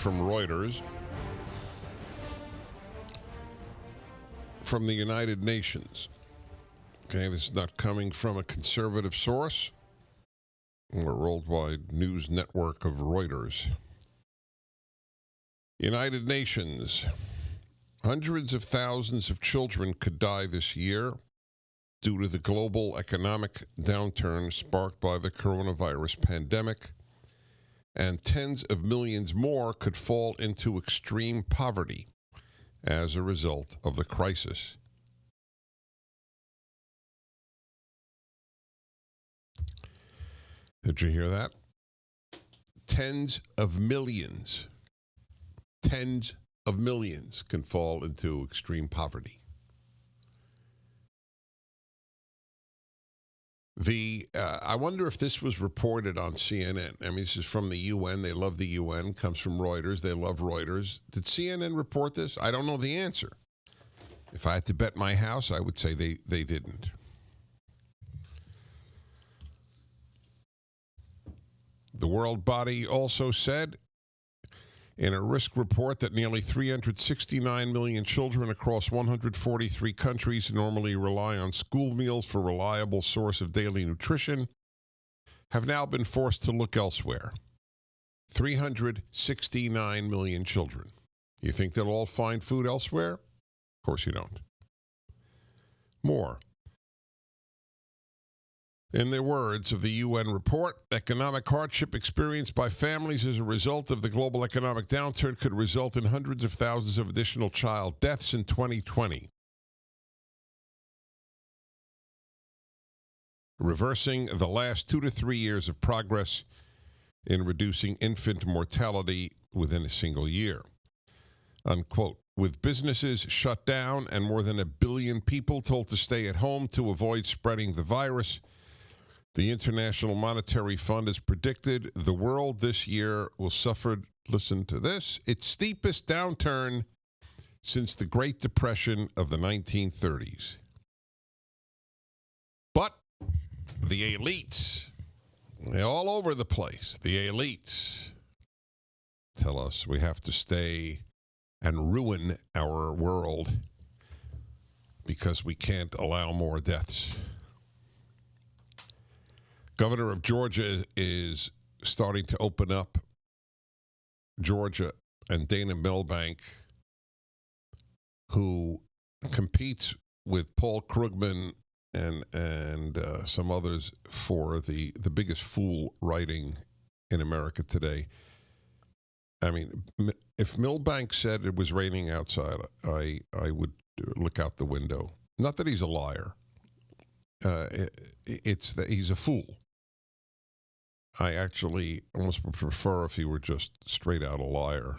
from Reuters, from the United Nations. Okay, this is not coming from a conservative source or worldwide news network of Reuters. United Nations. Hundreds of thousands of children could die this year due to the global economic downturn sparked by the coronavirus pandemic, and tens of millions more could fall into extreme poverty as a result of the crisis. Did you hear that? Tens of millions can fall into extreme poverty. I wonder if this was reported on CNN. I mean, this is from the UN. They love the UN. Comes from Reuters. They love Reuters. Did CNN report this? I don't know the answer. If I had to bet my house, I would say they didn't. The World Body also said in a risk report that nearly 369 million children across 143 countries normally rely on school meals for a reliable source of daily nutrition have now been forced to look elsewhere. 369 million children. You think they'll all find food elsewhere? Of course you don't. More. In the words of the UN report, economic hardship experienced by families as a result of the global economic downturn could result in hundreds of thousands of additional child deaths in 2020. Reversing the last 2 to 3 years of progress in reducing infant mortality within a single year. Unquote. With businesses shut down and more than 1 billion people told to stay at home to avoid spreading the virus, the International Monetary Fund has predicted the world this year will suffer, listen to this, its steepest downturn since the Great Depression of the 1930s. But the elites, they're all over the place, the elites tell us we have to stay and ruin our world because we can't allow more deaths. Governor of Georgia is starting to open up Georgia, and Dana Milbank, who competes with Paul Krugman and some others for the biggest fool writing in America today. I mean, if Milbank said it was raining outside, I would look out the window. Not that he's a liar. It's that he's a fool. I actually almost would prefer if he were just straight out a liar.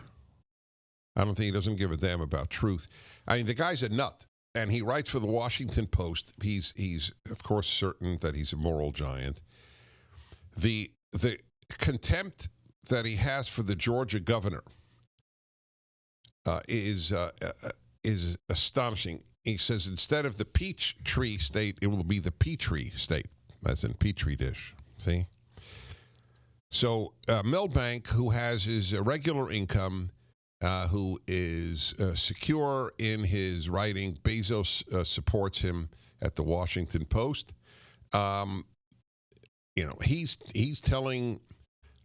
I don't think he doesn't give a damn about truth. I mean, the guy's a nut, and he writes for the Washington Post. He's of course certain that he's a moral giant. The contempt that he has for the Georgia governor is astonishing. He says instead of the peach tree state, it will be the Petri state, as in Petri dish. See? So Milbank, who has his regular income, who is secure in his writing, Bezos supports him at the Washington Post. He's telling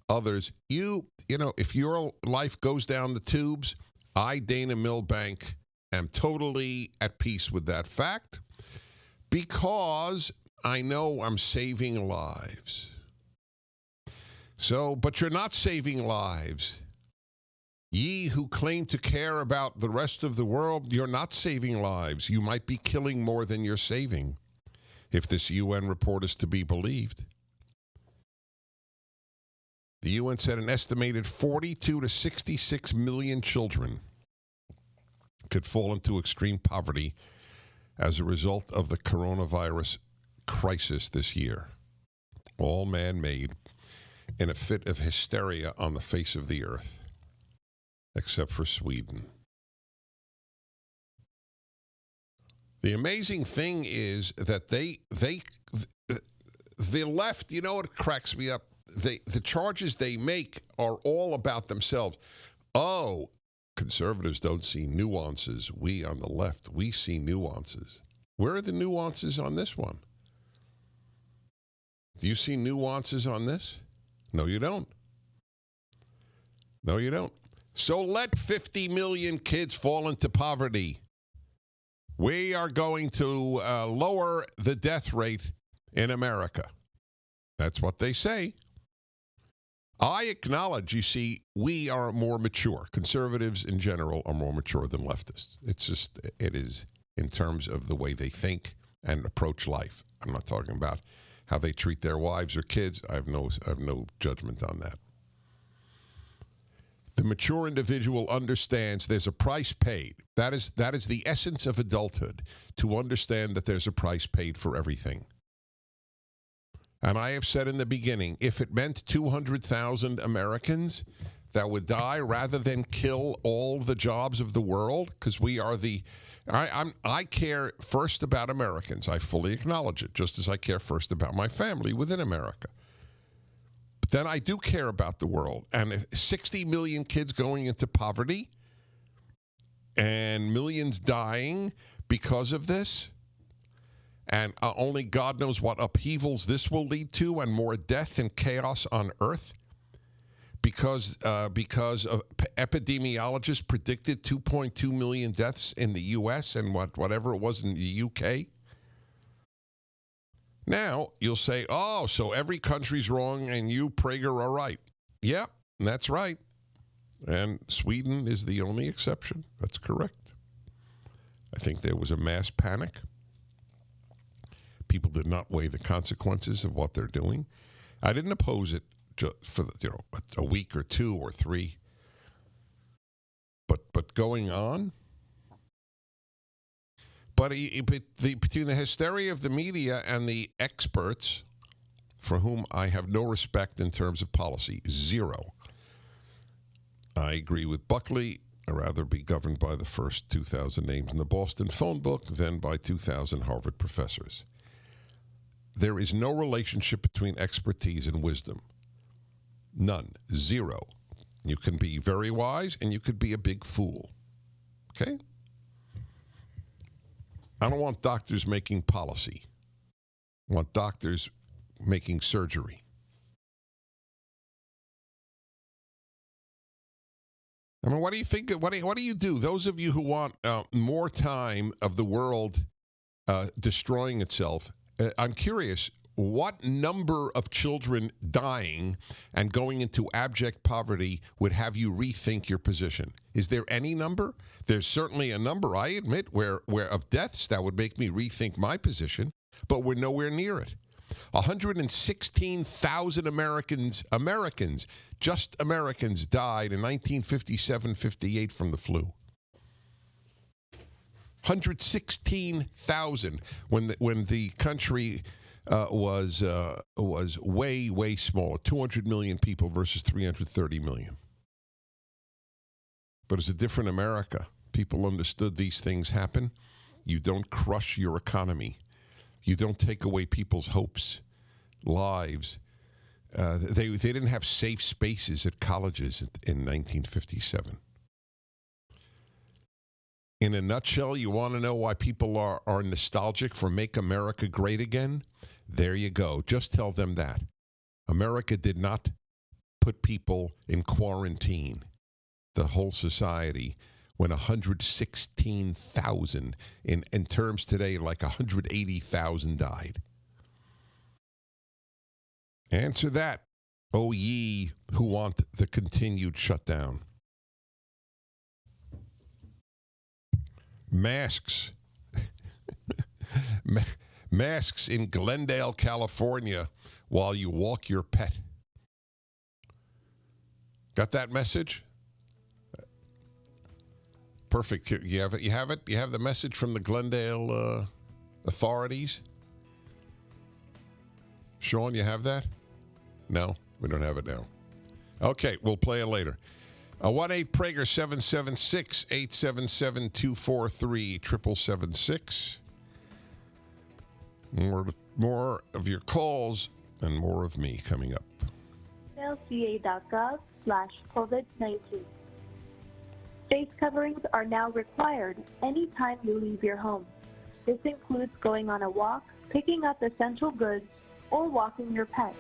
others, if your life goes down the tubes, I, Dana Milbank, am totally at peace with that fact because I know I'm saving lives. So, but you're not saving lives. Ye who claim to care about the rest of the world, you're not saving lives. You might be killing more than you're saving, if this UN report is to be believed. The UN said an estimated 42 to 66 million children could fall into extreme poverty as a result of the coronavirus crisis this year. All man-made, in a fit of hysteria on the face of the earth, except for Sweden. The amazing thing is that the left, you know what cracks me up? The charges they make are all about themselves. Oh, conservatives don't see nuances. We on the left, we see nuances. Where are the nuances on this one? Do you see nuances on this? No, you don't. No, you don't. So let 50 million kids fall into poverty. We are going to lower the death rate in America. That's what they say. I acknowledge, you see, we are more mature. Conservatives in general are more mature than leftists. It is in terms of the way they think and approach life. I'm not talking about how they treat their wives or kids. I have no judgment on that. The mature individual understands there's a price paid. That is the essence of adulthood, to understand that there's a price paid for everything. And I have said in the beginning, if it meant 200,000 Americans that would die rather than kill all the jobs of the world, because we are I care first about Americans. I fully acknowledge it, just as I care first about my family within America. But then I do care about the world. And if 60 million kids going into poverty and millions dying because of this, and only God knows what upheavals this will lead to, and more death and chaos on Earth, because of epidemiologists predicted 2.2 million deaths in the U.S. and whatever it was in the U.K. Now you'll say, "Oh, so every country's wrong, and you, Prager, are right." Yeah, that's right. And Sweden is the only exception. That's correct. I think there was a mass panic. People did not weigh the consequences of what they're doing. I didn't oppose it just for a week or 2 or 3, but going on. But between the hysteria of the media and the experts, for whom I have no respect in terms of policy, zero. I agree with Buckley. I'd rather be governed by the first 2,000 names in the Boston phone book than by 2,000 Harvard professors. There is no relationship between expertise and wisdom. None. Zero. You can be very wise and you could be a big fool. Okay? I don't want doctors making policy. I want doctors making surgery. I mean, what do you think? What do you do? Those of you who want more time of the world destroying itself, I'm curious, what number of children dying and going into abject poverty would have you rethink your position? Is there any number? There's certainly a number, I admit, where of deaths that would make me rethink my position, but we're nowhere near it. 116,000 Americans, just Americans, died in 1957-58 from the flu. 116,000 when the country was way smaller, 200 million people versus 330 million. But it's a different America. People understood these things happen. You don't crush your economy. You don't take away people's hopes, lives. They didn't have safe spaces at colleges in 1957. In a nutshell, you want to know why people are nostalgic for Make America Great Again? There you go. Just tell them that. America did not put people in quarantine, the whole society, when 116,000, in terms today, like 180,000 died. Answer that, O ye who want the continued shutdown. Masks. Masks in Glendale, California, while you walk your pet. Got that message? Perfect. You have it? You have it? You have the message from the Glendale authorities? Sean, you have that? No, we don't have it now. Okay, we'll play it later. 1-8-PRAGER-776-877-243, 776. More of your calls and more of me coming up. LCA.gov/COVID-19. Face coverings are now required anytime you leave your home. This includes going on a walk, picking up essential goods, or walking your pet.